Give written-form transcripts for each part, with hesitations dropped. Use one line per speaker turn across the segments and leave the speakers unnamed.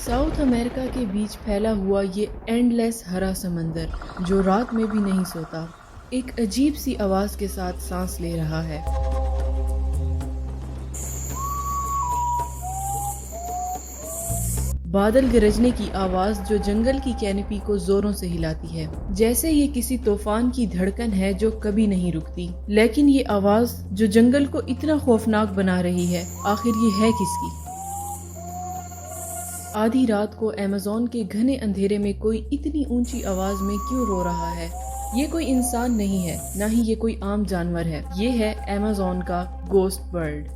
South America के बीच फैला हुआ ये एंडलेस हरा समंदर जो रात में भी नहीं सोता, एक अजीब सी आवाज के साथ सांस ले रहा है। बादल गरजने की आवाज जो जंगल की कैनपी को जोरों से हिलाती है, जैसे ये किसी तूफान की धड़कन है जो कभी नहीं रुकती। लेकिन ये आवाज जो जंगल को इतना खौफनाक बना रही है, आखिर ये है किसकी? आधी रात को अमेज़न के घने अंधेरे में कोई इतनी ऊंची आवाज में क्यों रो रहा है? ये कोई इंसान नहीं है, ना ही ये कोई आम जानवर है। ये है अमेज़न का गोस्ट बर्ड।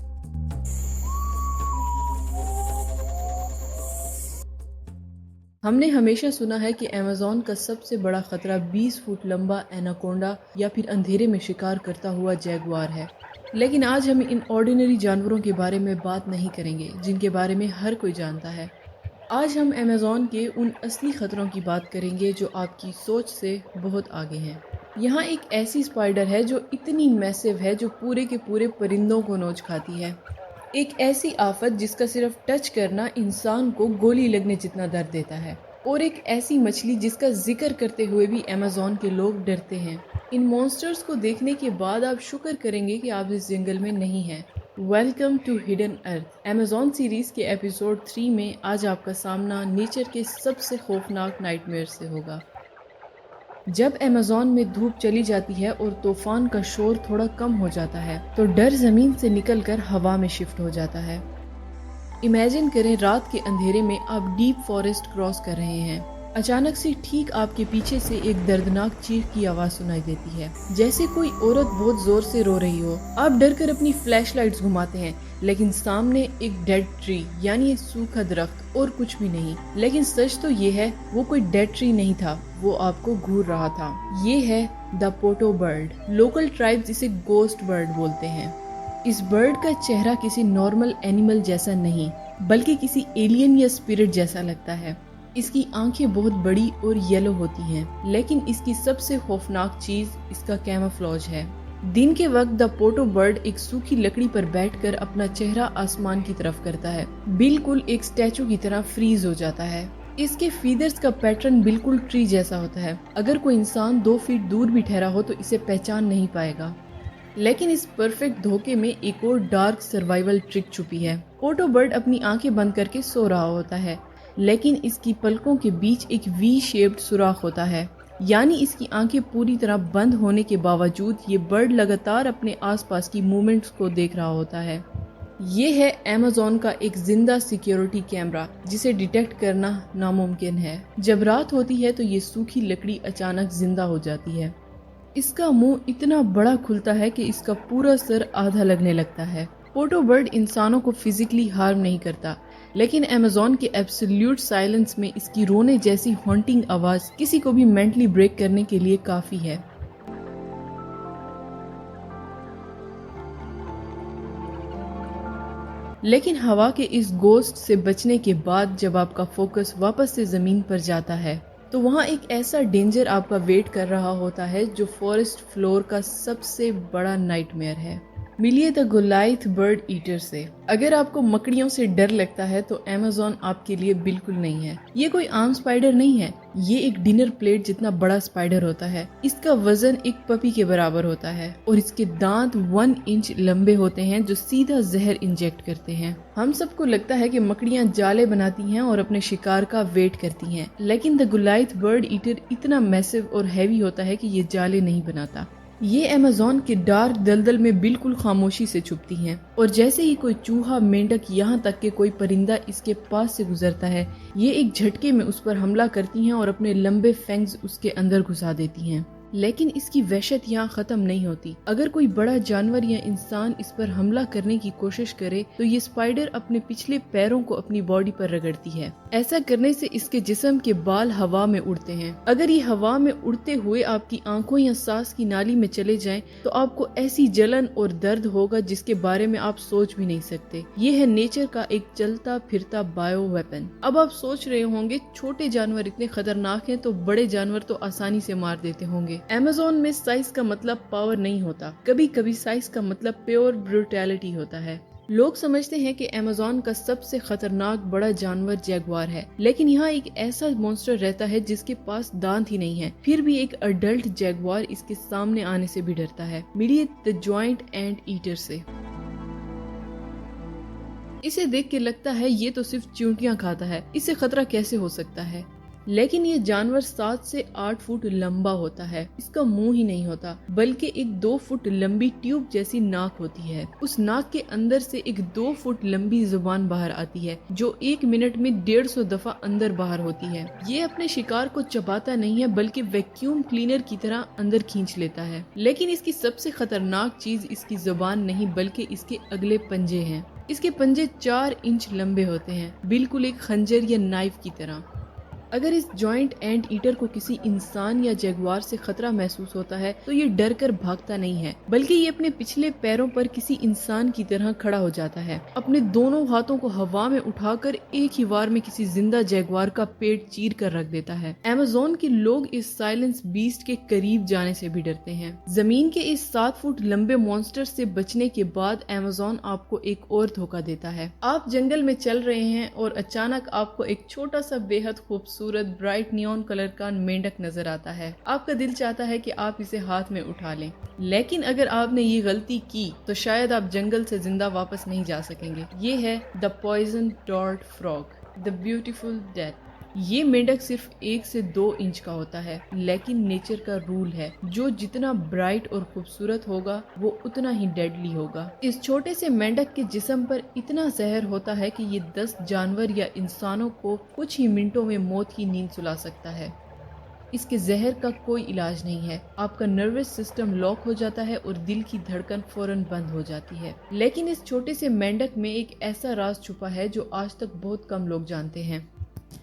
हमने हमेशा सुना है कि अमेज़न का सबसे बड़ा खतरा 20 फुट लंबा एनाकोंडा या फिर अंधेरे में शिकार करता हुआ जैगुआर है। लेकिन आज हम इन ऑर्डिनरी जानवरों के बारे में बात नहीं करेंगे जिनके बारे में हर कोई जानता है। आज हम अमेज़न के उन असली खतरों की बात करेंगे जो आपकी सोच से बहुत आगे हैं। यहाँ एक ऐसी स्पाइडर है जो इतनी मैसिव है जो पूरे के पूरे परिंदों को नोच खाती है। एक ऐसी आफत जिसका सिर्फ टच करना इंसान को गोली लगने जितना दर्द देता है। और एक ऐसी मछली जिसका जिक्र करते हुए भी अमेज़न के लोग डरते हैं। इन मॉन्स्टर्स को देखने के बाद आप शुक्र करेंगे कि आप इस जंगल में नहीं हैं। Welcome to hidden earth. Amazon series के एपिसोड 3 में आज आपका सामना नेचर के सबसे खौफनाक नाइटमेयर से होगा। जब अमेज़न में धूप चली जाती है और तूफान का शोर थोड़ा कम हो जाता है तो डर जमीन से निकलकर हवा में शिफ्ट हो जाता है। इमेजिन करें रात के अंधेरे में आप डीप फॉरेस्ट क्रॉस कर रहे हैं। अचानक से ठीक आपके पीछे से एक दर्दनाक चीख की आवाज सुनाई देती है, जैसे कोई औरत बहुत जोर से रो रही हो। आप डर कर अपनी फ्लैश लाइट्स घुमाते हैं, लेकिन सामने एक डेड ट्री यानी एक सूखा दरख्त और कुछ भी नहीं। लेकिन सच तो ये है, वो कोई डेड ट्री नहीं था, वो आपको घूर रहा था। ये है the potoo bird. Local tribes इसे गोस्ट बर्ड बोलते हैं। इस बर्ड का चेहरा किसी नॉर्मल एनिमल जैसा नहीं, बल्कि किसी एलियन या स्पिरिट जैसा लगता है। इसकी आंखें बहुत बड़ी और येलो होती हैं, लेकिन इसकी सबसे खौफनाक चीज इसका कैमोफ्लेज है। दिन के वक्त द पोटो बर्ड एक सूखी लकड़ी पर बैठकर अपना चेहरा आसमान की तरफ करता है, बिल्कुल एक स्टैचू की तरह फ्रीज हो जाता है। इसके फीदर्स का पैटर्न बिल्कुल ट्री जैसा होता है। अगर कोई इंसान 2 फीट दूर भी ठहरा हो तो इसे पहचान नहीं पाएगा। लेकिन इस परफेक्ट धोखे में एक और डार्क सर्वाइवल ट्रिक छुपी है। पोटो बर्ड अपनी आंखें बंद करके सो रहा होता है, लेकिन इसकी पलकों के बीच एक वी शेप्ड सुराख होता है। यानी इसकी आंखें पूरी तरह बंद होने के बावजूद ये बर्ड लगातार अपने आसपास की मूवमेंट्स को देख रहा होता है। ये है अमेज़न का एक जिंदा सिक्योरिटी कैमरा जिसे डिटेक्ट करना नामुमकिन है। जब रात होती है तो ये सूखी लकड़ी अचानक जिंदा हो जाती है। इसका मुंह इतना बड़ा खुलता है कि इसका पूरा सर आधा लगने लगता है। पोटो बर्ड इंसानों को फिजिकली हार्म नहीं करता, लेकिन अमेज़न के एब्सोल्यूट साइलेंस में इसकी रोने जैसी हॉन्टिंग आवाज किसी को भी मेंटली ब्रेक करने के लिए काफी है। लेकिन हवा के इस गोस्ट से बचने के बाद जब आपका फोकस वापस से जमीन पर जाता है तो वहाँ एक ऐसा डेंजर आपका वेट कर रहा होता है जो फॉरेस्ट फ्लोर का सबसे बड़ा नाइटमेयर है। मिलिए द गोलाइथ बर्ड ईटर से। अगर आपको मकड़ियों से डर लगता है तो अमेज़न आपके लिए बिल्कुल नहीं है। ये कोई आम स्पाइडर नहीं है, ये एक डिनर प्लेट जितना बड़ा स्पाइडर होता है। इसका वजन एक पपी के बराबर होता है और इसके दांत 1 इंच लंबे होते हैं जो सीधा जहर इंजेक्ट करते हैं। हम सबको लगता है कि मकड़ियां जाले बनाती हैं और अपने शिकार का वेट करती हैं, लेकिन द गोलाइथ बर्ड ईटर इतना मैसिव और हैवी होता है कि ये जाले नहीं बनाता। ये अमेज़न के डार्क दलदल में बिल्कुल खामोशी से छुपती हैं, और जैसे ही कोई चूहा, मेंढक, यहाँ तक कि कोई परिंदा इसके पास से गुजरता है, ये एक झटके में उस पर हमला करती हैं और अपने लंबे फैंग्स उसके अंदर घुसा देती हैं। लेकिन इसकी वहशत यहाँ खत्म नहीं होती। अगर कोई बड़ा जानवर या इंसान इस पर हमला करने की कोशिश करे तो ये स्पाइडर अपने पिछले पैरों को अपनी बॉडी पर रगड़ती है। ऐसा करने से इसके जिस्म के बाल हवा में उड़ते हैं। अगर ये हवा में उड़ते हुए आपकी आंखों या सांस की नाली में चले जाएं तो आपको ऐसी जलन और दर्द होगा जिसके बारे में आप सोच भी नहीं सकते। ये है नेचर का एक चलता फिरता बायो वेपन। अब आप सोच रहे होंगे छोटे जानवर इतने खतरनाक हैं तो बड़े जानवर तो आसानी से मार देते होंगे। अमेज़न में साइज का मतलब पावर नहीं होता, कभी कभी साइज का मतलब प्योर ब्रूटैलिटी होता है। लोग समझتے हैं कि अमेज़न का सबसे खतरनाक बड़ा जानवर जैगुआर है, लेकिन यहाँ एक ऐसा मॉन्स्टर रहता है जिसके पास दांत ही नहीं है, फिर भी एक अडल्ट जैगुआर इसके सामने आने से भी डरता है। मिलिए द जॉइंट एंट ईटर से। इसे देख के लगता है ये तो सिर्फ चींटियां खाता है, इससे खतरा कैसे हो सकता है? लेकिन ये जानवर 7 से 8 फुट लंबा होता है। इसका मुंह ही नहीं होता, बल्कि एक 2 फुट लंबी ट्यूब जैसी नाक होती है। उस नाक के अंदर से एक 2 फुट लंबी जुबान बाहर आती है, जो 1 मिनट में 150 दफा अंदर बाहर होती है। ये अपने शिकार को चबाता नहीं है, बल्कि वैक्यूम क्लीनर की तरह अंदर खींच लेता है। लेकिन इसकी सबसे खतरनाक चीज इसकी जुबान नहीं, बल्कि इसके अगले पंजे हैं। इसके पंजे 4 इंच लंबे होते हैं, बिल्कुल एक खंजर या नाइफ की तरह। अगर इस जॉइंट एंट ईटर को किसी इंसान या जगुआर से खतरा महसूस होता है तो ये डर कर भागता नहीं है, बल्कि ये अपने पिछले पैरों पर किसी इंसान की तरह खड़ा हो जाता है, अपने दोनों हाथों को हवा में उठाकर एक ही बार में किसी जिंदा जगुआर का पेट चीर कर रख देता है। अमेज़न के लोग इस साइलेंस बीस्ट के करीब जाने से भी डरते हैं। जमीन के इस 7 फुट लंबे मॉन्स्टर से बचने के बाद अमेज़न आपको एक और धोखा देता है। आप जंगल में चल रहे हैं और अचानक आपको एक छोटा सा बेहद खूबसूरत ब्राइट नियॉन कलर का मेंढक नजर आता है। आपका दिल चाहता है कि आप इसे हाथ में उठा लें, लेकिन अगर आपने ये गलती की तो शायद आप जंगल से जिंदा वापस नहीं जा सकेंगे। ये है द पॉइजन डॉट फ्रॉग, द ब्यूटीफुल डेथ। ये मेंढक सिर्फ 1 से 2 इंच का होता है, लेकिन नेचर का रूल है, जो जितना ब्राइट और खूबसूरत होगा वो उतना ही डेडली होगा। इस छोटे से मेंढक के जिस्म पर इतना जहर होता है कि ये 10 जानवर या इंसानों को कुछ ही मिनटों में मौत की नींद सुला सकता है। इसके जहर का कोई इलाज नहीं है। आपका नर्वस सिस्टम लॉक हो जाता है और दिल की धड़कन फौरन बंद हो जाती है। लेकिन इस छोटे से मेंढक में एक ऐसा राज छुपा है जो आज तक बहुत कम लोग जानते हैं।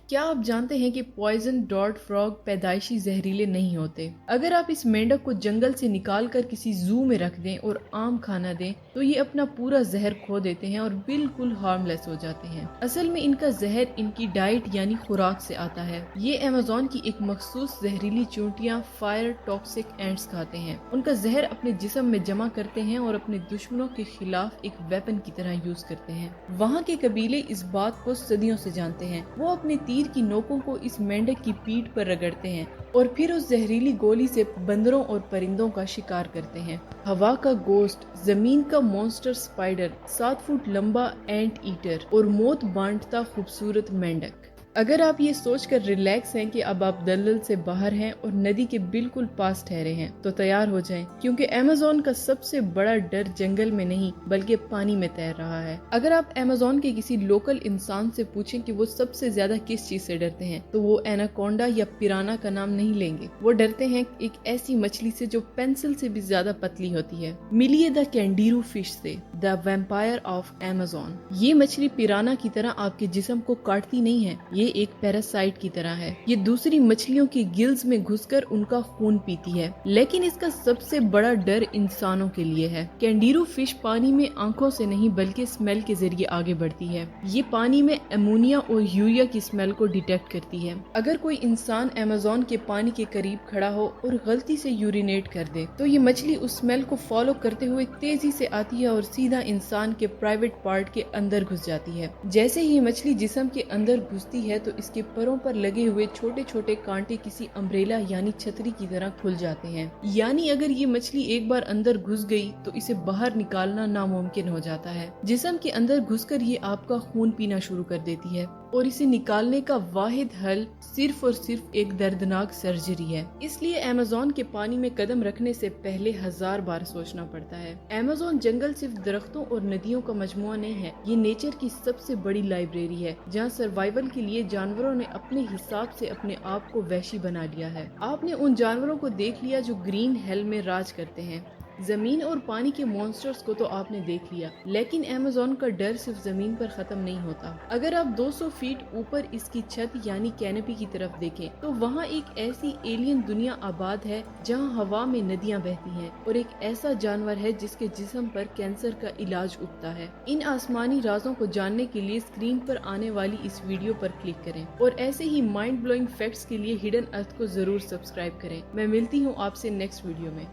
क्या आप जानते हैं कि पॉइजन डॉट फ्रॉग पैदाइशी जहरीले नहीं होते? अगर आप इस मेंढक को जंगल से निकाल कर किसी जू में रख दें और आम खाना दें तो ये अपना पूरा जहर खो देते हैं और बिल्कुल हार्मलेस हो जाते हैं। असल में इनका जहर इनकी डाइट यानी खुराक से आता है। ये अमेज़न की एक मखसूस जहरीली चींटियां फायर टॉक्सिक एंट्स खाते हैं। उनका जहर अपने जिस्म में जमा करते हैं और अपने दुश्मनों के खिलाफ एक वेपन की तरह यूज करते हैं। वहाँ के कबीले इस बात को सदियों से जानते हैं। वो अपने तीर की नोकों को इस मेंढक की पीठ पर रगड़ते हैं और फिर उस जहरीली गोली से बंदरों और परिंदों का शिकार करते हैं। हवा का गोश्त, जमीन का मॉन्स्टर स्पाइडर, 7 फुट लंबा एंट ईटर और मौत बांटता खूबसूरत मेंढक। अगर आप ये सोचकर रिलैक्स हैं कि अब आप दलदल से बाहर हैं और नदी के बिल्कुल पास ठहरे हैं तो तैयार हो जाएं, क्योंकि अमेज़न का सबसे बड़ा डर जंगल में नहीं बल्कि पानी में तैर रहा है। अगर आप अमेज़न के किसी लोकल इंसान से पूछें कि वो सबसे ज्यादा किस चीज से डरते हैं तो वो एनाकोंडा या पिराना का नाम नहीं लेंगे। वो डरते हैं एक ऐसी मछली से जो पेंसिल से भी ज्यादा पतली होती है। मिलिए द कैंडीरू फिश से, द वैम्पायर ऑफ अमेज़न। ये मछली पिराना की तरह आपके जिस्म को काटती नहीं है, ये एक पैरासाइट की तरह है। ये दूसरी मछलियों के गिल्स में घुसकर उनका खून पीती है। लेकिन इसका सबसे बड़ा डर इंसानों के लिए है। कैंडीरू फिश पानी में आंखों से नहीं बल्कि स्मेल के जरिए आगे बढ़ती है। ये पानी में अमोनिया और यूरिया की स्मेल को डिटेक्ट करती है। अगर कोई इंसान अमेज़न के पानी के करीब खड़ा हो और गलती से यूरिनेट कर दे तो ये मछली उस स्मेल को फॉलो करते हुए तेजी से आती है और सीधा इंसान के प्राइवेट पार्ट के अंदर घुस जाती है। जैसे ही मछली जिस्म के अंदर घुसती है तो इसके परों पर लगे हुए छोटे छोटे कांटे किसी अम्ब्रेला यानी छतरी की तरह खुल जाते हैं। यानी अगर ये मछली एक बार अंदर घुस गई तो इसे बाहर निकालना नामुमकिन हो जाता है। जिस्म के अंदर घुसकर ये आपका खून पीना शुरू कर देती है और इसे निकालने का वाहिद हल सिर्फ और सिर्फ एक दर्दनाक सर्जरी है। इसलिए अमेज़न के पानी में कदम रखने से पहले 1000 बार सोचना पड़ता है। अमेज़न जंगल सिर्फ दरख्तों और नदियों का मजमुआ नहीं है, ये नेचर की सबसे बड़ी लाइब्रेरी है, जहाँ सर्वाइवल के लिए जानवरों ने अपने हिसाब से अपने आप को वहशी बना लिया है। आपने उन जानवरों को देख लिया जो ग्रीन हेल में राज करते हैं। जमीन और पानी के मॉन्स्टर्स को तो आपने देख लिया, लेकिन अमेज़न का डर सिर्फ जमीन पर खत्म नहीं होता। अगर आप 200 फीट ऊपर इसकी छत यानी कैनोपी की तरफ देखें तो वहाँ एक ऐसी एलियन दुनिया आबाद है जहाँ हवा में नदियाँ बहती हैं और एक ऐसा जानवर है जिसके जिस्म पर कैंसर का इलाज उगता है। इन आसमानी राजों को जानने के लिए स्क्रीन पर आने वाली इस वीडियो पर क्लिक करें और ऐसे ही माइंड ब्लोइंग फैक्ट्स के लिए हिडन अर्थ को जरूर सब्सक्राइब करें। मैं मिलती हूँ आपसे नेक्स्ट वीडियो में।